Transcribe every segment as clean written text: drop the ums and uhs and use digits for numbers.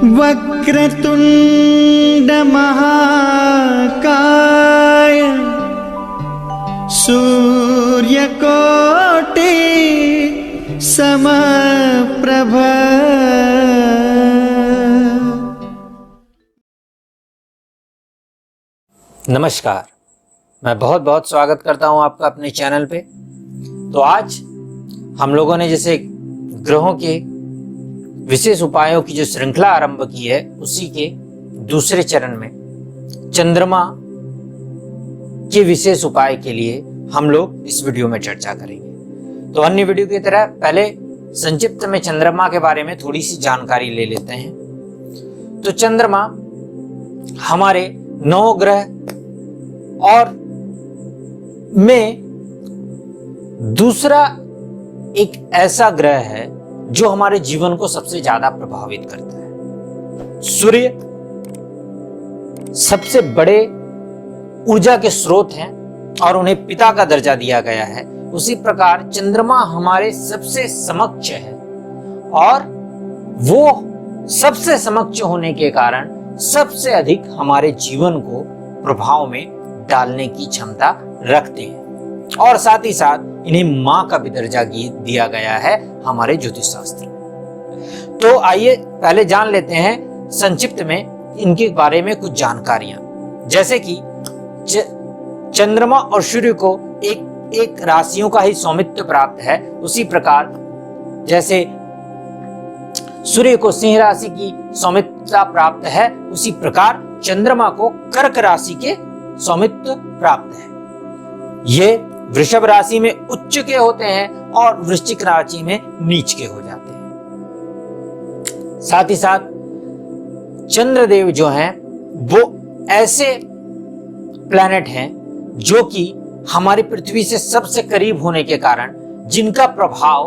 वक्रतुंड महाकाय सूर्यकोटि समप्रभ। नमस्कार, मैं बहुत बहुत स्वागत करता हूं आपका अपने चैनल पे। तो आज हम लोगों ने जैसे ग्रहों के विशेष उपायों की जो श्रृंखला आरंभ की है, उसी के दूसरे चरण में चंद्रमा के विशेष उपाय के लिए हम लोग इस वीडियो में चर्चा करेंगे। तो अन्य वीडियो की तरह पहले संक्षिप्त में चंद्रमा के बारे में थोड़ी सी जानकारी ले लेते हैं। तो चंद्रमा हमारे 9 ग्रह और में दूसरा एक ऐसा ग्रह है जो हमारे जीवन को सबसे ज्यादा प्रभावित करता है। सूर्य सबसे बड़े ऊर्जा के स्रोत हैं और उन्हें पिता का दर्जा दिया गया है। उसी प्रकार चंद्रमा हमारे सबसे समक्ष है और वो सबसे समक्ष होने के कारण सबसे अधिक हमारे जीवन को प्रभाव में डालने की क्षमता रखते हैं और साथ ही साथ इन्हें मां का भी दर्जा दिया गया है हमारे ज्योतिष शास्त्र में। तो आइए पहले जान लेते हैं संक्षिप्त में इनके बारे में कुछ जानकारियां। जैसे कि चंद्रमा और सूर्य को एक राशियों का ही स्वामित्व प्राप्त है, उसी प्रकार जैसे सूर्य को सिंह राशि की स्वामित्वता प्राप्त है, उसी प्रकार चंद्रमा को कर्क राशि के स्वामित्व प्राप्त है। ये वृषभ राशि में उच्च के होते हैं और वृश्चिक राशि में नीच के हो जाते हैं। साथ ही साथ चंद्रदेव जो हैं वो ऐसे प्लैनेट हैं जो कि हमारी पृथ्वी से सबसे करीब होने के कारण जिनका प्रभाव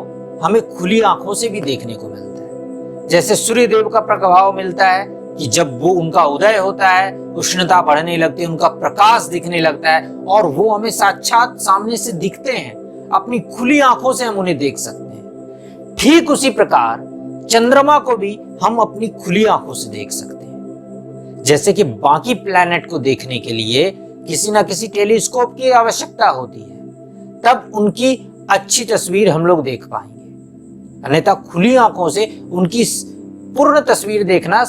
हमें खुली आंखों से भी देखने को मिलता है। जैसे सूर्य देव का प्रभाव मिलता है कि जब वो उनका उदय होता है, उष्णता बढ़ने लगती है, उनका प्रकाश दिखने लगता है और वो हमें साक्षात सामने से दिखते हैं, अपनी खुली आंखों से हम उन्हें देख सकते हैं। ठीक उसी प्रकार चंद्रमा को भी हम अपनी खुली आंखों से देख सकते हैं। जैसे कि बाकी प्लैनेट को देखने के लिए किसी ना किसी टेलीस्कोप की आवश्यकता होती है, तब उनकी अच्छी तस्वीर हम लोग देख पाएंगे, अन्यथा खुली आंखों से उनकी पूर्ण तस्वीर देखना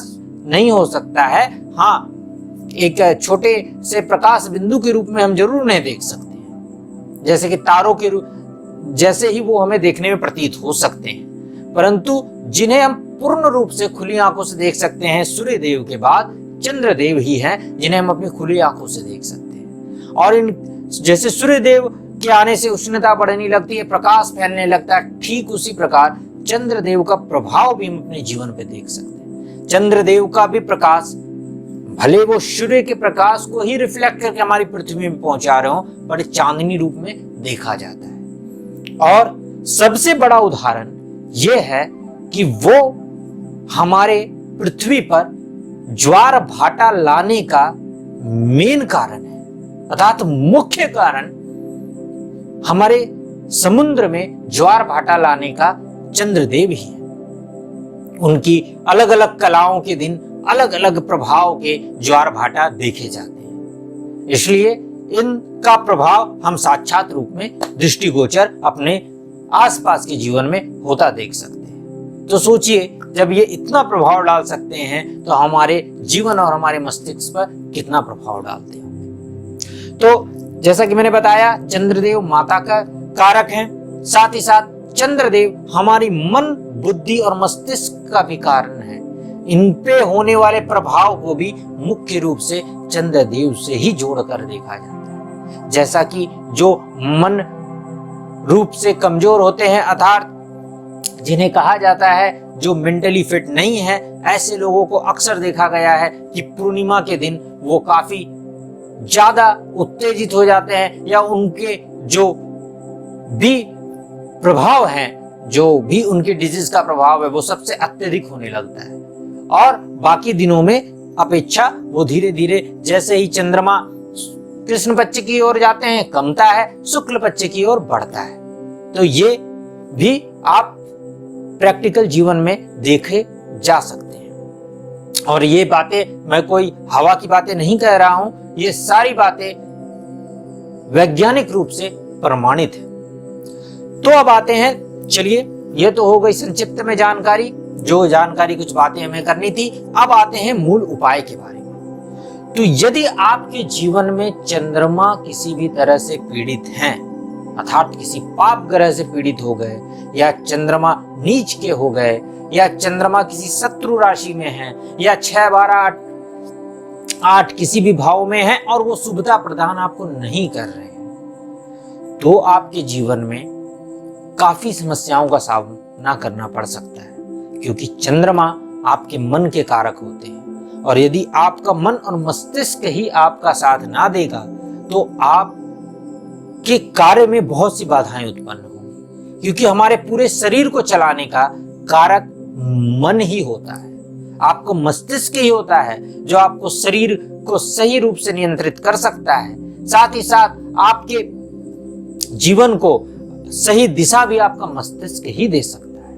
नहीं हो सकता है। हाँ, एक छोटे से प्रकाश बिंदु के रूप में हम जरूर उन्हें देख सकते हैं, जैसे कि तारों के रूप जैसे ही वो हमें देखने में प्रतीत हो सकते हैं, परंतु जिन्हें हम पूर्ण रूप से खुली आंखों से देख सकते हैं, सूर्य देव के बाद चंद्रदेव ही हैं जिन्हें हम अपनी खुली आंखों से देख सकते हैं। और इन जैसे सूर्य देव के आने से उष्णता बढ़ने लगती है, प्रकाश फैलने लगता है, ठीक उसी प्रकार चंद्रदेव का प्रभाव भी हम अपने जीवन पे देख सकते हैं। चंद्रदेव का भी प्रकाश भले वो सूर्य के प्रकाश को ही रिफ्लेक्ट करके हमारी पृथ्वी में पहुंचा रहे हो, पर चांदनी रूप में देखा जाता है। और सबसे बड़ा उदाहरण यह है कि वो हमारे पृथ्वी पर ज्वार भाटा लाने का मेन कारण है, अर्थात मुख्य कारण हमारे समुद्र में ज्वार भाटा लाने का चंद्रदेव ही है। उनकी अलग अलग कलाओं के दिन अलग अलग प्रभाव के ज्वार भाटा देखे जाते हैं, इसलिए इनका प्रभाव हम साक्षात रूप में दृष्टिगोचर अपने आसपास के जीवन में होता देख सकते हैं। तो सोचिए, जब ये इतना प्रभाव डाल सकते हैं तो हमारे जीवन और हमारे मस्तिष्क पर कितना प्रभाव डालते हैं। तो जैसा कि मैंने बताया, चंद्रदेव माता का कारक हैं, साथ ही साथ चंद्रदेव हमारी मन, बुद्धि और मस्तिष्क का भी कारण है। इन पे होने वाले प्रभाव को भी मुख्य रूप से चंद्रदेव से ही जोड़कर देखा जाता है। जैसा कि जो मन रूप से कमजोर होते हैं, अर्थात जिन्हें कहा जाता है जो मेंटली फिट नहीं है, ऐसे लोगों को अक्सर देखा गया है कि पूर्णिमा के दिन वो काफी ज्यादा उत्तेजित हो जाते हैं, या उनके जो भी प्रभाव हैं, जो भी उनकी डिजीज का प्रभाव है, वो सबसे अत्यधिक होने लगता है। और बाकी दिनों में अपेक्षा वो धीरे धीरे जैसे ही चंद्रमा कृष्ण पक्ष की ओर जाते हैं कमता है, शुक्ल पक्ष की ओर बढ़ता है। तो ये भी आप प्रैक्टिकल जीवन में देखे जा सकते हैं। और ये बातें मैं कोई हवा की बातें नहीं कह रहा हूं, ये सारी बातें वैज्ञानिक रूप से प्रमाणित है। तो अब आते हैं, चलिए ये तो हो गई संक्षिप्त में जानकारी, जो जानकारी कुछ बातें हमें करनी थी। अब आते हैं मूल उपाय के बारे में। तो यदि आपके जीवन में चंद्रमा किसी भी तरह से पीड़ित हैं, अर्थात किसी पाप ग्रह से पीड़ित हो गए, या चंद्रमा नीच के हो गए, या चंद्रमा किसी शत्रु राशि में है, या 6, 12, 8 किसी भी भाव में है और वो शुभता प्रदान आपको नहीं कर रहे हैं, तो आपके जीवन में काफी समस्याओं का सामना करना पड़ सकता है, क्योंकि चंद्रमा आपके मन के कारक होते हैं। और यदि आपका मन और मस्तिष्क ही आपका साथ ना देगा तो आप के कार्य में बहुत सी बाधाएं उत्पन्न होंगी, क्योंकि हमारे पूरे शरीर को चलाने का कारक मन ही होता है। आपको मस्तिष्क ही होता है जो आपको शरीर को सही रूप से नियंत्रित कर सकता है, साथ ही साथ आपके जीवन को सही दिशा भी आपका मस्तिष्क ही दे सकता है।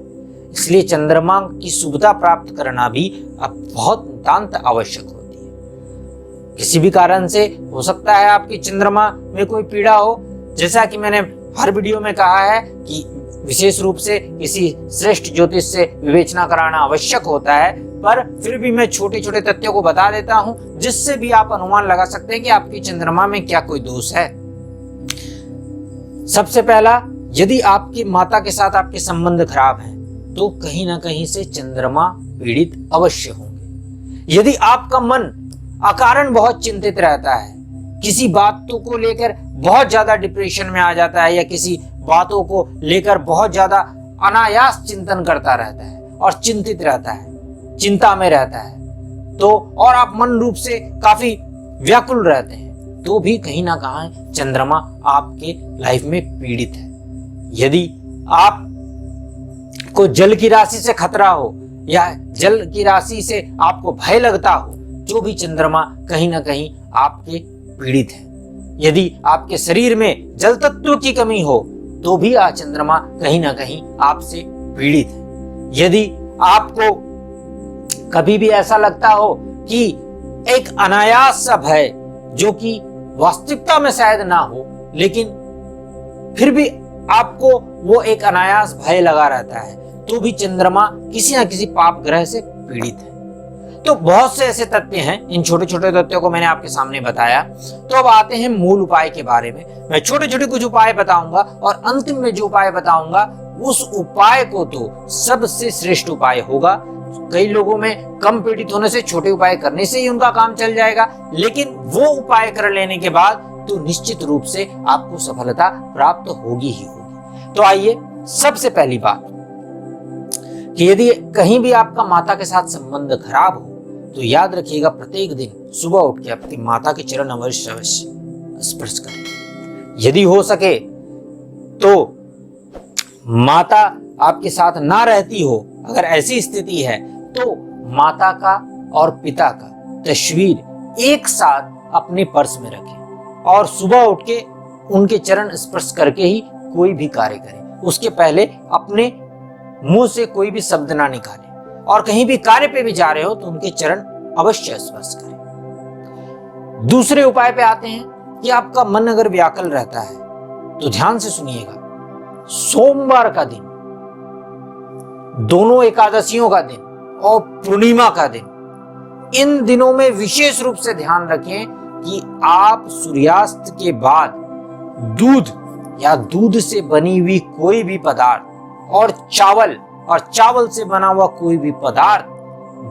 इसलिए चंद्रमा की शुभता प्राप्त करना भी अब बहुत नितांत आवश्यक होती है। किसी भी कारण से हो सकता है आपकी चंद्रमा में कोई पीड़ा हो, जैसा कि मैंने हर वीडियो में कहा है कि विशेष रूप से किसी श्रेष्ठ ज्योतिष से विवेचना कराना आवश्यक होता है, पर फिर भी मैं छोटे छोटे तथ्यों को बता देता हूं, जिससे भी आप अनुमान लगा सकते हैं कि आपकी चंद्रमा में क्या कोई दोष है। सबसे पहला, यदि आपकी माता के साथ आपके संबंध खराब हैं, तो कहीं ना कहीं से चंद्रमा पीड़ित अवश्य होंगे। यदि आपका मन अकारण बहुत चिंतित रहता है, किसी बातों को लेकर बहुत ज्यादा डिप्रेशन में आ जाता है, या किसी बातों को लेकर बहुत ज्यादा अनायास चिंतन करता रहता है और चिंतित रहता है, चिंता में रहता है, तो और आप मन रूप से काफी व्याकुल रहते हैं, तो भी कहीं ना कहीं चंद्रमा आपके लाइफ में पीड़ित है। यदि आप को जल की राशि से खतरा हो, या जल की राशि से आपको भय लगता हो, तो भी चंद्रमा कहीं ना कहीं आपके पीड़ित है। यदि आपके शरीर में जल तत्व की कमी हो, तो भी चंद्रमा कहीं ना कहीं आपसे पीड़ित है। यदि आपको कभी भी ऐसा लगता हो कि एक अनायास सा भय, जो कि वास्तविकता में शायद ना हो, लेकिन फिर भी आपको वो एक अनायास भय लगा रहता है, तो भी चंद्रमा किसी ना किसी पाप ग्रह से पीड़ित है। तो बहुत से ऐसे तथ्य हैं, इन छोटे छोटे तथ्यों को मैंने आपके सामने बताया। तो अब आते हैं मूल उपाय के बारे में। मैं छोटे छोटे कुछ उपाय बताऊंगा, और अंतिम में जो उपाय बताऊंगा उस उपाय को तो सबसे श्रेष्ठ उपाय होगा। कई लोगों में कम पीड़ित होने से छोटे उपाय करने से ही उनका काम चल जाएगा, लेकिन वो उपाय कर लेने के बाद तो निश्चित रूप से आपको सफलता प्राप्त होगी ही होगी। तो आइए, सबसे पहली बात कि यदि कहीं भी आपका माता के साथ संबंध खराब हो, तो याद रखिएगा प्रत्येक दिन सुबह उठ के अपनी माता के चरण अवश्य स्पर्श करें। यदि हो सके तो माता आपके साथ ना रहती हो, अगर ऐसी स्थिति है, तो माता का और पिता का तस्वीर एक साथ अपने पर्स में रखें और सुबह उठ के उनके चरण स्पर्श करके ही कोई भी कार्य करें। उसके पहले अपने मुंह से कोई भी शब्द ना निकालें, और कहीं भी कार्य पे भी जा रहे हो तो उनके चरण अवश्य स्पर्श करें। दूसरे उपाय पे आते हैं कि आपका मन अगर व्याकुल रहता है, तो ध्यान से सुनिएगा। सोमवार का दिन, दोनों एकादशियों का दिन और पूर्णिमा का दिन, इन दिनों में विशेष रूप से ध्यान रखें कि आप सूर्यास्त के बाद दूध या दूध से बनी हुई कोई भी पदार्थ और चावल से बना हुआ कोई भी पदार्थ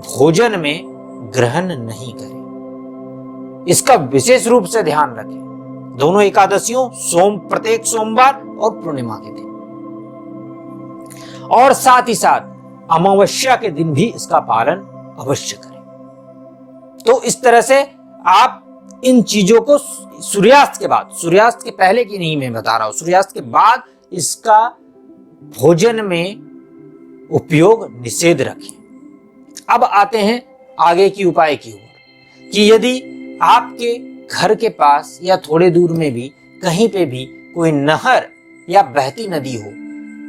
भोजन में ग्रहण नहीं करें। इसका विशेष रूप से ध्यान रखें, दोनों एकादशियों, प्रत्येक सोमवार और पूर्णिमा के दिन, और साथ ही साथ अमावस्या के दिन भी इसका पालन अवश्य करें। तो इस तरह से आप इन चीजों को सूर्यास्त के बाद, सूर्यास्त के पहले की नहीं मैं बता रहा हूं, सूर्यास्त के बाद इसका भोजन में उपयोग निषेध रखें। अब आते हैं आगे की उपाय की ओर कि यदि आपके घर के पास या थोड़े दूर में भी कहीं पे भी कोई नहर या बहती नदी हो,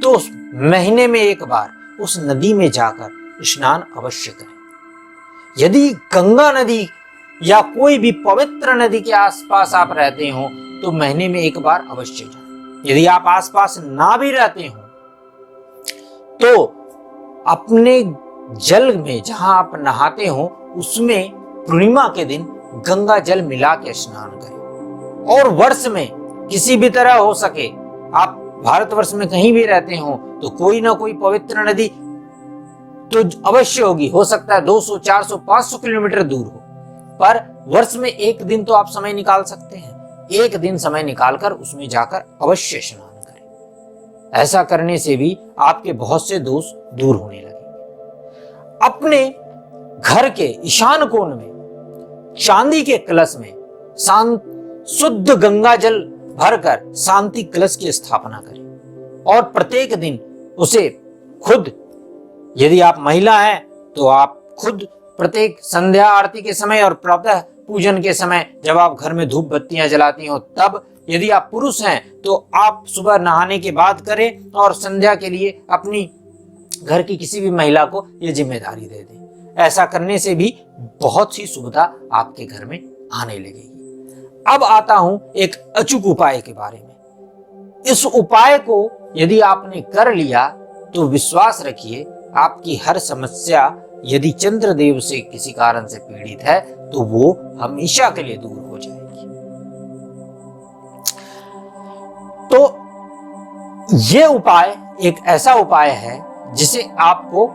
तो महीने में एक बार उस नदी में जाकर स्नान अवश्य करें। यदि गंगा नदी या कोई भी पवित्र नदी के आसपास आप रहते हो तो महीने में एक बार अवश्य जाएं। यदि आप आसपास ना भी रहते हो तो अपने जल में जहां आप नहाते हो उसमें पूर्णिमा के दिन गंगा जल मिला के स्नान करें। और वर्ष में किसी भी तरह हो सके, आप भारतवर्ष में कहीं भी रहते हो तो कोई ना कोई पवित्र नदी तो अवश्य होगी। हो सकता है 200, 400, 500 किलोमीटर दूर हो, पर वर्ष में एक दिन तो आप समय निकाल सकते हैं। एक दिन समय निकालकर उसमें जाकर अवश्य स्नान करें। ऐसा करने से भी आपके बहुत से दोष दूर होने लगेंगे। अपने घर के ईशान कोण में चांदी के कलश में शुद्ध गंगा जल भरकर शांति कलश की स्थापना करें और प्रत्येक दिन उसे खुद, यदि आप महिला हैं तो आप खुद प्रत्येक संध्या आरती के समय और प्रातः पूजन के समय जब आप घर में धूप बत्तियां जलाती हो तब, यदि आप पुरुष हैं तो आप सुबह नहाने के बाद करें और संध्या के लिए अपनी घर की किसी भी महिला को यह जिम्मेदारी दे दें। ऐसा करने से भी बहुत सी सुविधा आपके घर में आने लगेगी। अब आता हूं एक अचूक उपाय के बारे में। इस उपाय को यदि आपने कर लिया तो विश्वास रखिए आपकी हर समस्या, यदि चंद्रदेव से किसी कारण से पीड़ित है तो वो हमेशा के लिए दूर हो जाएगी। तो ये उपाय एक ऐसा उपाय है जिसे आपको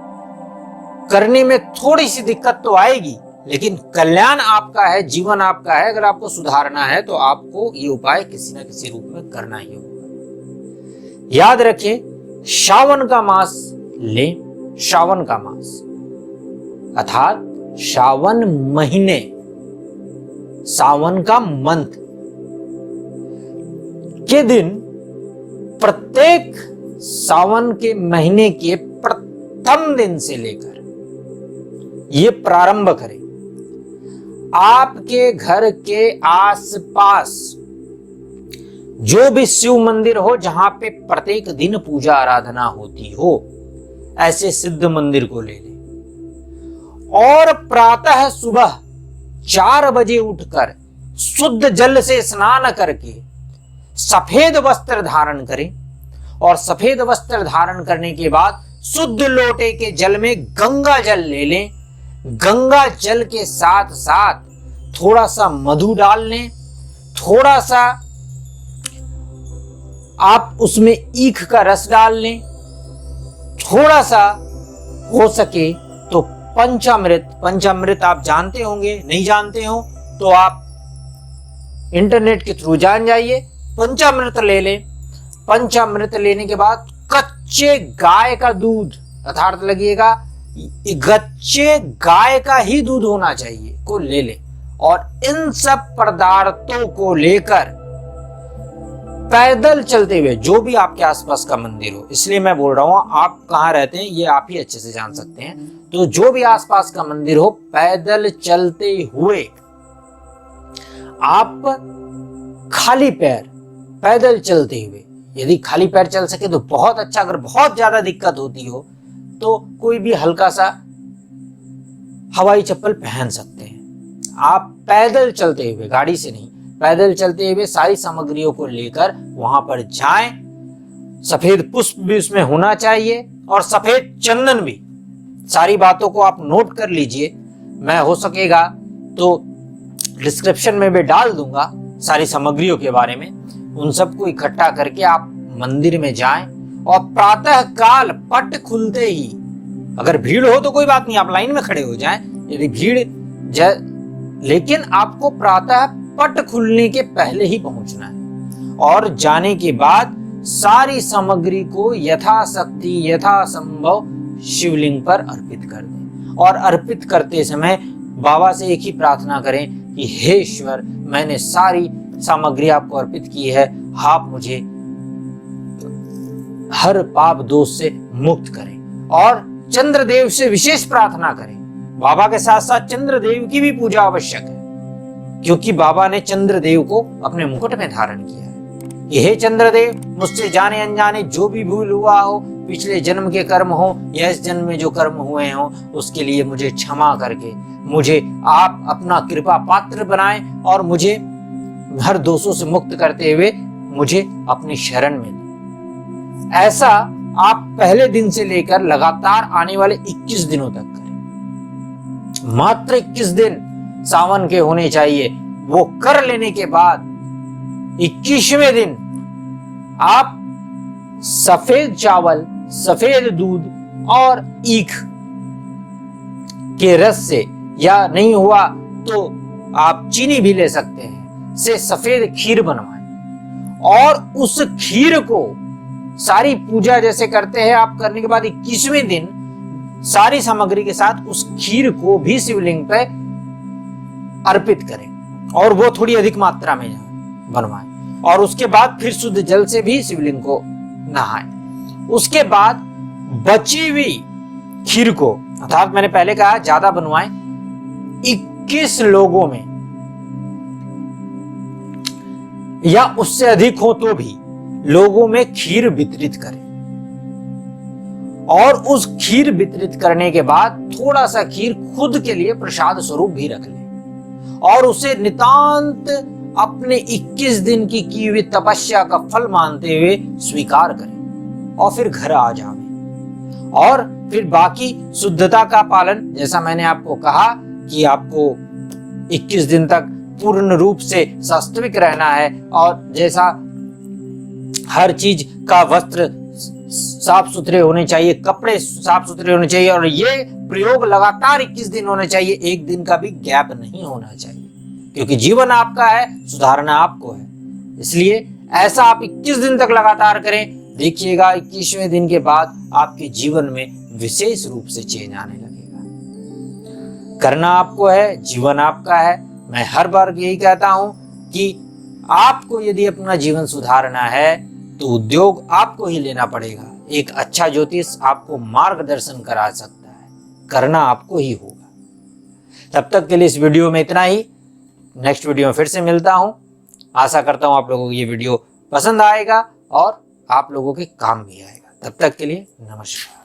करने में थोड़ी सी दिक्कत तो आएगी, लेकिन कल्याण आपका है, जीवन आपका है। अगर आपको सुधारना है तो आपको ये उपाय किसी ना किसी रूप में करना ही होगा। याद रखिए, श्रावण का मास लें, श्रावण का मास अर्थात श्रावण महीने, सावन का मंथ के दिन, प्रत्येक सावन के महीने के प्रथम दिन से लेकर ये प्रारंभ करें। आपके घर के आसपास जो भी शिव मंदिर हो जहां पे प्रत्येक दिन पूजा आराधना होती हो, ऐसे सिद्ध मंदिर को ले लें और प्रातः सुबह 4 बजे उठकर शुद्ध जल से स्नान करके सफेद वस्त्र धारण करें और सफेद वस्त्र धारण करने के बाद शुद्ध लोटे के जल में गंगा जल ले लें। गंगा जल के साथ साथ थोड़ा सा मधु डाल लें, थोड़ा सा आप उसमें ईख का रस डाल लें, थोड़ा सा हो सके तो पंचामृत, पंचामृत आप जानते होंगे, नहीं जानते हो तो आप इंटरनेट के थ्रू जान जाइए, पंचामृत ले लें। पंचामृत लेने के बाद कच्चे गाय का दूध, अर्थात लगिएगा कच्चे गाय का ही दूध होना चाहिए, को ले लें और इन सब पदार्थों को लेकर पैदल चलते हुए, जो भी आपके आसपास का मंदिर हो, इसलिए मैं बोल रहा हूं, आप कहां रहते हैं ये आप ही अच्छे से जान सकते हैं, तो जो भी आसपास का मंदिर हो, पैदल चलते हुए आप खाली पैर पैदल चलते हुए, यदि खाली पैर चल सके तो बहुत अच्छा। अगर बहुत ज्यादा दिक्कत होती हो तो कोई भी हल्का सा हवाई चप्पल पहन सकते हैं। आप पैदल चलते हुए, गाड़ी से नहीं, पैदल चलते हुए सारी सामग्रियों को लेकर वहां पर जाएं। सफेद पुष्प भी उसमें होना चाहिए और सफेद चंदन भी। सारी बातों को आप नोट कर लीजिए, मैं हो सकेगा तो डिस्क्रिप्शन में भी डाल दूंगा सारी सामग्रियों के बारे में। उन सबको इकट्ठा करके आप मंदिर में जाएं और प्रातः काल पट खुलते ही, अगर भीड़ हो तो कोई बात नहीं, आप लाइन में खड़े हो जाएं। यदि भीड़ लेकिन आपको प्रातः पट खुलने के पहले ही पहुंचना है और जाने के बाद सारी सामग्री को यथाशक्ति यथासंभव शिवलिंग पर अर्पित कर दें और अर्पित करते समय बाबा से एक ही प्रार्थना करें कि हे ईश्वर, मैंने सारी सामग्री आपको अर्पित की है, आप मुझे हर पाप दोष से मुक्त करें। और चंद्रदेव से विशेष प्रार्थना करें। बाबा के साथ साथ चंद्रदेव की भी पूजा आवश्यक है, क्योंकि बाबा ने चंद्रदेव को अपने मुकुट में धारण किया है कि हे चंद्रदेव, मुझसे जाने अनजाने जो भी भूल हुआ हो, पिछले जन्म के कर्म हो या इस जन्म में जो कर्म हुए हों उसके लिए मुझे क्षमा करके मुझे आप अपना कृपा पात्र बनाएं और मुझे हर दोषों से मुक्त करते हुए मुझे अपनी शरण में लें। ऐसा आप पहले दिन से लेकर लगातार आने वाले 21 दिनों तक करें। मात्र 21 दिन सावन के होने चाहिए। वो कर लेने के बाद 21वें दिन आप सफेद चावल, सफेद दूध और ईख के रस से, या नहीं हुआ तो आप चीनी भी ले सकते हैं, से सफेद खीर बनवाएं और उस खीर को सारी पूजा जैसे करते हैं आप करने के बाद 21वें दिन सारी सामग्री के साथ उस खीर को भी शिवलिंग पे अर्पित करें और वो थोड़ी अधिक मात्रा में बनवाएं और उसके बाद फिर शुद्ध जल से भी शिवलिंग को नहाएं। उसके बाद बची हुई खीर को, अर्थात मैंने पहले कहा ज्यादा बनवाएं, 21 लोगों में या उससे अधिक हो तो भी लोगों में खीर वितरित करें और उस खीर वितरित करने के बाद थोड़ा सा खीर खुद के लिए प्रसाद स्वरूप भी रख लें और उसे नितांत अपने 21 दिन की हुई तपस्या का फल मानते हुए स्वीकार करें और फिर घर आ जाएं। और फिर बाकी शुद्धता का पालन, जैसा मैंने आपको कहा कि आपको 21 दिन तक पूर्ण रूप से सात्विक रहना है और जैसा हर चीज का वस्त्र साफ सुथरे होने चाहिए, कपड़े साफ सुथरे होने चाहिए और ये प्रयोग लगातार 21 दिन होने चाहिए, एक दिन का भी गैप नहीं होना चाहिए, क्योंकि जीवन आपका है, सुधारना आपको है। इसलिए ऐसा आप 21 दिन तक लगातार करें। देखिएगा 21वें दिन के बाद आपके जीवन में विशेष रूप से चेंज आने लगेगा। करना आपको है, जीवन आपका है। मैं हर बार यही कहता हूं कि आपको यदि अपना जीवन सुधारना है तो उद्योग आपको ही लेना पड़ेगा। एक अच्छा ज्योतिष आपको मार्गदर्शन करा सकता है, करना आपको ही होगा। तब तक के लिए इस वीडियो में इतना ही। नेक्स्ट वीडियो में फिर से मिलता हूं। आशा करता हूं आप लोगों को ये वीडियो पसंद आएगा और आप लोगों के काम भी आएगा। तब तक के लिए नमस्कार।